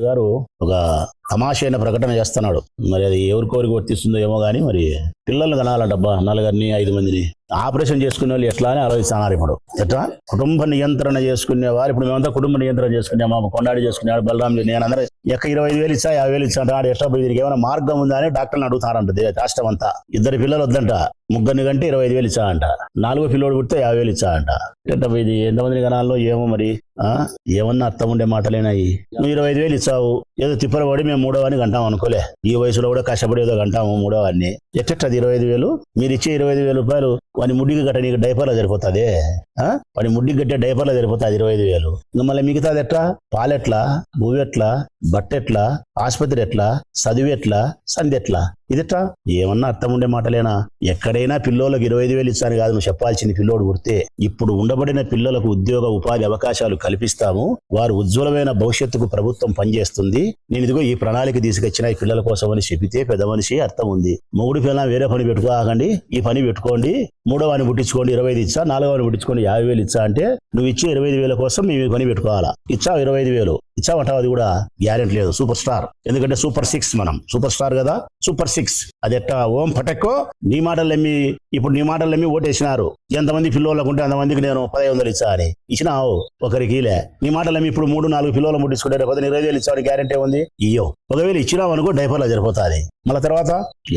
గారు ఒక తమాషైన ప్రకటన చేస్తున్నాడు. మరి అది ఎవరికోరికి వర్తిస్తుందో ఏమో కానీ మరి పిల్లల్ని కనాలంటబ్బా, నలుగురిని 5 మందిని ఆపరేషన్ చేసుకునే వాళ్ళు ఎట్లా అని ఆలోచిస్తున్నారు. ఇప్పుడు ఎట్లా కుటుంబ నియంత్రణ చేసుకునేవారు, ఇప్పుడు మేమంతా కుటుంబ నియంత్రణ చేసుకున్నాము, మా కొండాడి చేసుకున్నాడు, బలరాం నేను అందరూ 25,000 ఇచ్చా, 50,000 ఇచ్చా అంటాడు. ఎట్లా పోయి దీనికి ఏమైనా మార్గం ఉందా అని డాక్టర్ని అడుగుతారంట. రాష్ట్రం అంతా 2 పిల్లలు వద్దంట, 3 కంటే 25,000 ఇచ్చా అంట, 4వ పిల్లోడు పుడితే 50,000 ఇచ్చా అంట. ఎట్లా ఇది ఎంతమంది కనాల్లో ఏమో మరి. ఏమన్నా అర్థం ఉండే మాటలేనాయి. నువ్వు 25,000 ఇచ్చావు, ఏదో తిప్పలు పడి మేము 3వ అంటాం అనుకోలే. ఈ వయసులో కూడా కష్టపడి ఏదో అంటాము 3వ. ఎట్టది 25,000? మీరు ఇచ్చే 25,000 రూపాయలు వాని ముడ్డికి గట్ట నీకు డైపర్లో సరిపోతుంది. వాని ముడ్డికి గట్టే డైపర్లో సరిపోతుంది 25,000. ఇంకా మళ్ళీ మిగతాది ఎట్లా? పాలెట్లా, భూవెట్లా, బట్టెట్లా, ఆసుపత్రి ఎట్లా, చదువు ఎట్లా, సంధి ఎట్లా? ఇదెట్లా? ఏమన్నా అర్థం ఉండే మాటలేనా? ఎక్కడైనా పిల్లోళ్ళకి 25,000 ఇచ్చాను కాదు నువ్వు చెప్పాల్సింది. పిల్లోడు పుడితే ఇప్పుడు ఉండబడిన పిల్లలకు ఉద్యోగ ఉపాధి అవకాశాలు కల్పిస్తాము, వారు ఉజ్వలమైన భవిష్యత్తుకు ప్రభుత్వం పనిచేస్తుంది, నేను ఇదిగో ఈ ప్రణాళిక తీసుకొచ్చిన ఈ పిల్లల కోసం అని చెప్పితే పెద్ద మనిషి అర్థం ఉంది. మొగుడు పిల్లల వేరే పని పెట్టుకోకండి, ఈ పని పెట్టుకోండి, 3వ పుట్టించుకోండి 25 ఇచ్చా, 4వ పుట్టించుకోండి 50,000 ఇచ్చా అంటే నువ్వు ఇచ్చే 25,000 కోసం మేము ఈ పని పెట్టుకోవాలా. ఇచ్చావు 25,000 ఇచ్చావంటావు, అది కూడా గ్యారెంటీ లేదు. సూపర్ స్టార్, ఎందుకంటే సూపర్ 6 మనం సూపర్ స్టార్ కదా, సూపర్ 6. అది ఎట్టా ఓం పటక్కో నీ మాటలు నమ్మి ఇప్పుడు నీ మాటలు నమ్మి ఓటేసినారు. ఎంతమంది పిల్లోళ్ళకు ఉంటే అంతమందికి నేను 1,500 ఇచ్చా అని ఇచ్చినావు, ఒకరికిలే. నీ మాటలు నమ్మి ఇప్పుడు 3-4 పిల్లోళ్ళు ముట్టించుకుంటే 25,000 ఇచ్చావని గ్యారెంటీ ఉంది? ఇయ్యో. ఒకవేళ ఇచ్చినావు అనుకో డైపర్లో సరిపోతుంది. మళ్ళీ తర్వాత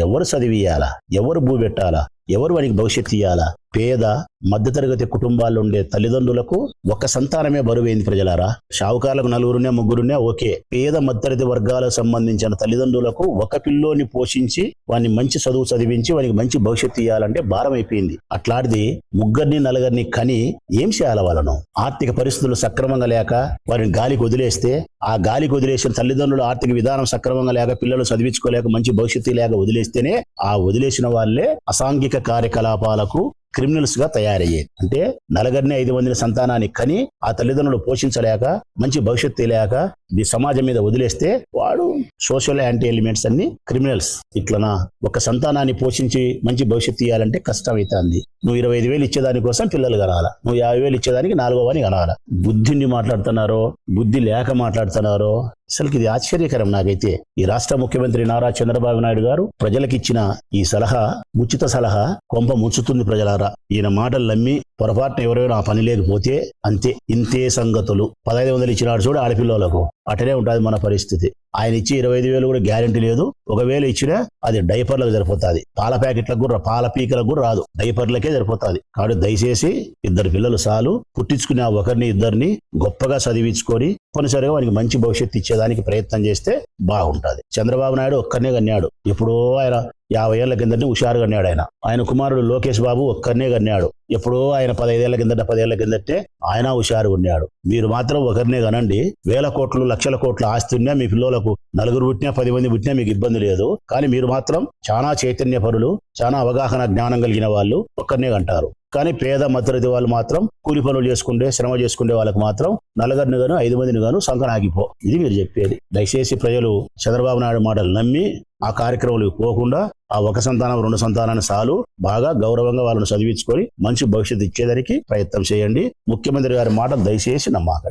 ఎవరు చదివియాలా, ఎవరు భూ పెట్టాలా, ఎవరు వారికి భవిష్యత్తు ఇయ్యాలా? పేద మధ్యతరగతి కుటుంబాల్లో ఉండే తల్లిదండ్రులకు ఒక సంతానమే బరువైంది ప్రజలారా. షావుకారులకు 4 3 ఓకే. పేద మధ్యతరగతి వర్గాలకు సంబంధించిన తల్లిదండ్రులకు ఒక పిల్లోని పోషించి వాడిని మంచి చదువు చదివించి వానికి మంచి భవిష్యత్తు ఇవ్వాలంటే భారం అయిపోయింది. అట్లాంటిది 3 4 కని ఏం చేయాలి? వాళ్ళను ఆర్థిక పరిస్థితులు సక్రమంగా లేక వారిని గాలికి వదిలేస్తే, ఆ గాలికి వదిలేసిన తల్లిదండ్రులు ఆర్థిక విధానం సక్రమంగా లేక పిల్లలు చదివించుకోలేక మంచి భవిష్యత్తు లేక వదిలేస్తేనే ఆ వదిలేసిన వాళ్ళే అసాంఘిక కార్యకలాపాలకు క్రిమినల్స్ గా తయారయ్యేది. అంటే 4 5 సంతానాన్ని కని ఆ తల్లిదండ్రులు పోషించలేక మంచి భవిష్యత్తు లేక ఈ సమాజం మీద వదిలేస్తే వాడు సోషల్ యాంటీ ఎలిమెంట్స్ అన్ని క్రిమినల్స్. ఇట్లనా ఒక సంతానాన్ని పోషించి మంచి భవిష్యత్తు ఇవ్వాలంటే కష్టం అవుతుంది. నువ్వు 25,000 ఇచ్చేదానికోసం పిల్లలు కనాలా, నువ్వు 50,000 ఇచ్చేదానికి 4వ కనాలా. బుద్ధిని మాట్లాడుతున్నారో బుద్ధి లేక మాట్లాడుతున్నారో అసలుకి ఇది ఆశ్చర్యకరం నాకైతే. ఈ రాష్ట్ర ముఖ్యమంత్రి నారా చంద్రబాబు నాయుడు గారు ప్రజలకు ఇచ్చిన ఈ సలహా ఉచిత సలహా కొంప ముంచుతుంది ప్రజలారా. ఈయన మాటలు నమ్మి పొరపాటున ఎవరైనా ఆ పని లేకపోతే అంతే, ఇంతే సంగతులు. 1,500 ఇచ్చినాడు చూడు ఆడపిల్లలకు, అటనే ఉంటుంది మన పరిస్థితి. ఆయన ఇచ్చి 25,000 కూడా గ్యారెంటీ లేదు. ఒకవేళ ఇచ్చినా అది డైపర్లకు సరిపోతుంది, పాల ప్యాకెట్లకు కూడా, పాల పీకలకు కూడా రాదు, డైపర్లకే సరిపోతుంది. కాబట్టి దయచేసి 2 పిల్లలు చాలు. పుట్టించుకునే ఒకరిని 2 గొప్పగా చదివించుకొని తప్పనిసరిగా వానికి మంచి భవిష్యత్తు ఇచ్చేదానికి ప్రయత్నం చేస్తే బాగుంటుంది. చంద్రబాబు నాయుడు ఒక్కరినే కన్నాడు. ఎప్పుడో ఆయన 50 ఏళ్ల కిందట హుషారుగా అన్నాడు. ఆయన కుమారుడు లోకేష్ బాబు ఒక్కరినే కన్నాడు. ఎప్పుడో ఆయన 15 ఏళ్ల కిందట 10 ఏళ్ల కిందటే ఆయన హుషారుగా ఉన్నాడు. మీరు మాత్రం ఒకరినే కనండి. వేల కోట్లు లక్షల కోట్ల ఆస్తి ఉన్నా మీ పిల్లలకు 4 పుట్టినా 10 మంది పుట్టినా మీకు ఇబ్బంది లేదు. కానీ మీరు మాత్రం చాలా చైతన్య పరులు, చాలా అవగాహన జ్ఞానం కలిగిన వాళ్ళు ఒక్కరినే కంటారు. కానీ పేద మధ్యతరగతి వాళ్ళు మాత్రం కూలి పనులు చేసుకుంటే శ్రమ చేసుకునే వాళ్ళకి మాత్రం 4 గాను 5 మందిని గాను సంకనాగిపో. ఇది మీరు చెప్పేది. దయచేసి ప్రజలు చంద్రబాబు నాయుడు మాటలు నమ్మి ఆ కార్యక్రమాలకు పోకుండా ఆ 1 సంతానం 2 సంతానాన్ని చాలు బాగా గౌరవంగా వాళ్ళని చదివించుకొని మంచి భవిష్యత్తు ఇచ్చేదానికి ప్రయత్నం చేయండి. ముఖ్యమంత్రి గారి మాటలు దయచేసి నమ్మకండి.